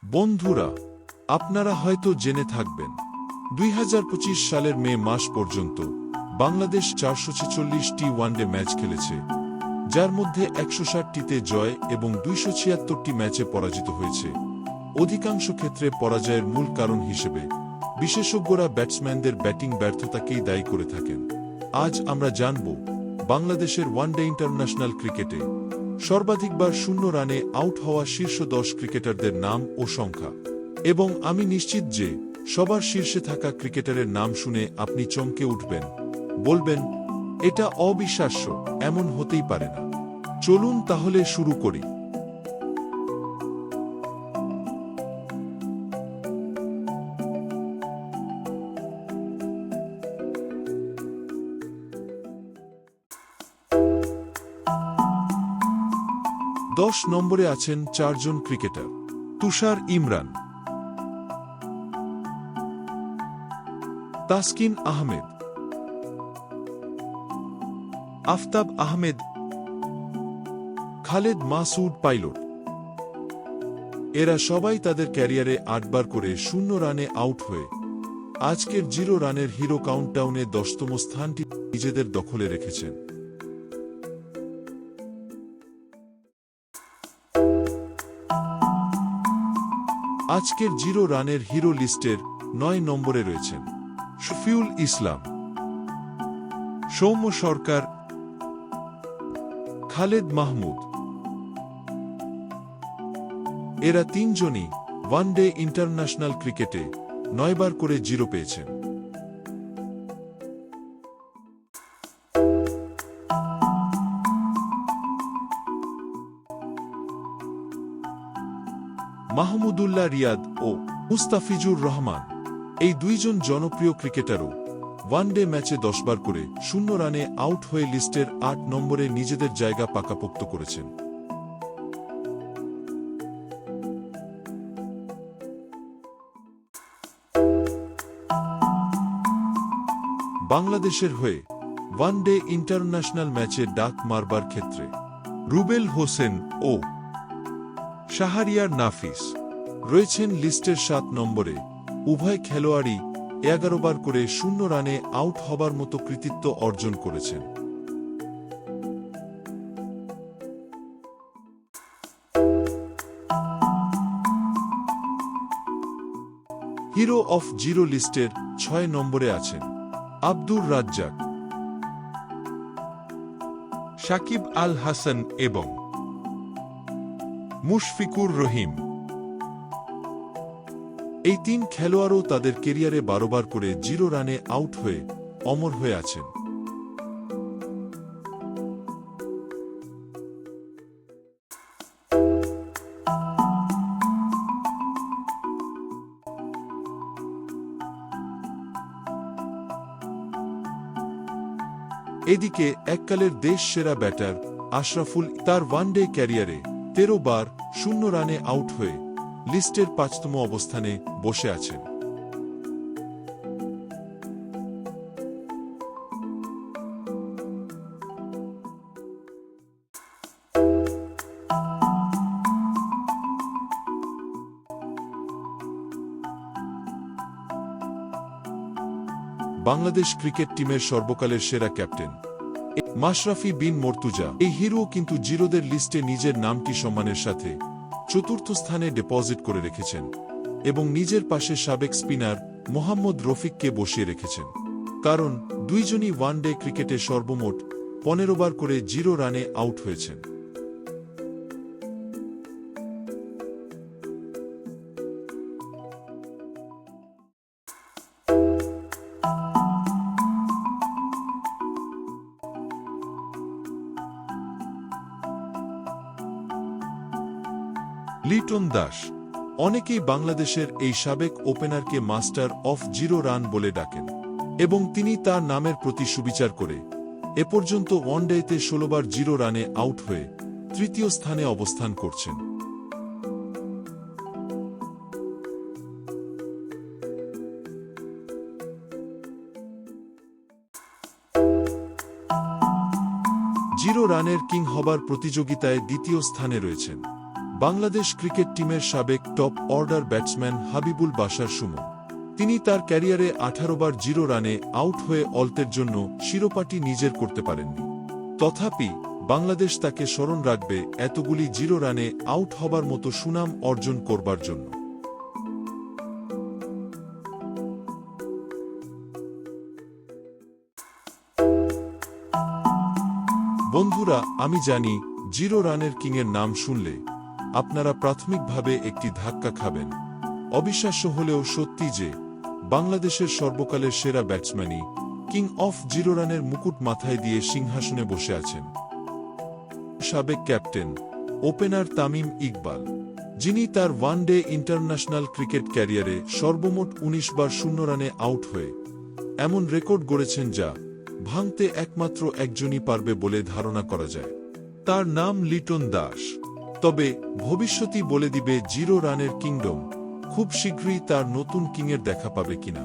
বন্ধুরা, আপনারা হয়তো জেনে থাকবেন 2025 সালের মে মাস পর্যন্ত বাংলাদেশ 446টি ওয়ানডে ম্যাচ খেলেছে, যার মধ্যে 160টিতে জয় এবং 276টি ম্যাচে পরাজিত হয়েছে। অধিকাংশ ক্ষেত্রে পরাজয়ের মূল কারণ হিসেবে বিশেষজ্ঞরা ব্যাটসম্যানদের ব্যাটিং ব্যর্থতাকেই দায়ী করে থাকেন। আজ আমরা জানব বাংলাদেশের ওয়ানডে ইন্টারন্যাশনাল ক্রিকেটে সর্বাধিকবার শূন্য রানে আউট হওয়া শীর্ষ 10 ক্রিকেটারদের নাম ও সংখ্যা। এবং আমি নিশ্চিত যে সবার শীর্ষে থাকা ক্রিকেটারের নাম শুনে আপনি চমকে উঠবেন, বলবেন, এটা অবিশ্বাস্য, এমন হতেই পারে না। চলুন তাহলে শুরু করি। দশ নম্বরে আছেন 4 জন ক্রিকেটার। তুষার ইমরান, তাসকিন আহমেদ, আফতাব আহমেদ, খালেদ মাসুদ পাইলট। এরা সবাই তাদের ক্যারিয়ারে 8 বার করে শূন্য রানে আউট হয়ে আজকের 0 রানের হিরো কাউন্টডাউনে 10তম স্থানটি নিজেদের দখলে রেখেছেন। আজকের 0 রানের হিরো লিস্টের 9 নম্বরে রয়েছেন শফিউল ইসলাম, সৌম্য সরকার, খালেদ মাহমুদ। এরা 3 জনই ওয়ানডে ইন্টারন্যাশনাল ক্রিকেটে 9 বার করে 0 পেয়েছেন। মাহমুদুল্লাহ রিয়াদ ও মুস্তাফিজুর রহমান, এই 2 জন জনপ্রিয় ক্রিকেটারও ওয়ানডে ম্যাচে 10 বার করে শূন্য রানে আউট হয়ে লিস্টের 8 নম্বরে নিজেদের জায়গা পাকাপোক্ত করেছেন। বাংলাদেশের হয়ে ওয়ানডে ইন্টারন্যাশনাল ম্যাচে ডাক মারবার ক্ষেত্রে রুবেল হোসেন ও শাহরিয়ার নাফিস রয়েছেন লিস্টের 7 নম্বরে। উভয় খেলোয়াড়ই 11 বার করে শূন্য রানে আউট হবার মতো কৃতিত্ব অর্জন করেছেন। হিরো অফ 0 লিস্টের 6 নম্বরে আছেন আব্দুর রাজ্জাক, সাকিব আল হাসান এবং মুশফিকুর রহিম। এই 3 খেলোয়াড়ও তাদের কেরিয়ারে 12 বার করে 0 রানে আউট হয়ে অমর হয়ে আছেন। এদিকে এককালের দেশ সেরা ব্যাটার আশরাফুল তার ওয়ানডে ক্যারিয়ারে 13 বার শূন্য রানে আউট হয়ে লিস্টের 5তম অবস্থানে বসে আছেন। বাংলাদেশ ক্রিকেট টিমের সর্বকালের সেরা ক্যাপ্টেন মাশরাফি বিন মর্তুজা, এই হিরো কিন্তু জিরোদের লিস্টে নিজের নামটি সম্মানের সাথে 4র্থ স্থানে ডিপোজিট করে রেখেছেন এবং নিজের পাশে সাবেক স্পিনার মোহাম্মদ রফিককে বসিয়ে রেখেছেন, কারণ 2 জনই ওয়ানডে ক্রিকেটে সর্বমোট 15 বার করে 0 রানে আউট হয়েছেন। লিটন দাস, অনেকেই বাংলাদেশের এই সাবেক ওপেনারকে মাস্টার অফ 0 রান বলে ডাকেন এবং তিনি তার নামের প্রতি সুবিচার করে এ পর্যন্ত ওয়ানডেতে 16 বার 0 রানে আউট হয়ে 3য় স্থানে অবস্থান করছেন। জিরো রানের কিং হবার প্রতিযোগিতায় 2য় স্থানে রয়েছেন বাংলাদেশ ক্রিকেট টিমের সাবেক top order batsman Habibul Bashar Suman. তিনি তার ক্যারিয়ারে 18 বার 0 রানে আউট হয়ে অল্পের জন্য শিরোপাটি নিজের করতে পারেননি। তথাপি বাংলাদেশ তাকে স্মরণ রাখবে এতগুলি 0 রানে আউট হবার মতো সুনাম অর্জন করবার জন্য। বন্ধুরা, আমি জানি 0 রানের কিংয়ের নাম শুনলে আপনারা প্রাথমিকভাবে একটি ধাক্কা খাবেন। অবিশ্বাস্য হলেও সত্যি যে বাংলাদেশের সর্বকালের সেরা ব্যাটসম্যানই কিং অফ 0 রানের মুকুট মাথায় দিয়ে সিংহাসনে বসে আছেন। সাবেক ক্যাপ্টেন ওপেনার তামিম ইকবাল, যিনি তার ওয়ানডে ইন্টারন্যাশনাল ক্রিকেট ক্যারিয়ারে সর্বমোট 19 বার 0 রানে আউট হয়ে এমন রেকর্ড গড়েছেন যা ভাঙতে একমাত্র একজনই পারবে বলে ধারণা করা যায়। তার নাম লিটন দাস। তবে ভবিষ্যতই বলে দিবে 0 রানের কিংডম খুব শীঘ্রই তার নতুন কিংয়ের দেখা পাবে কিনা।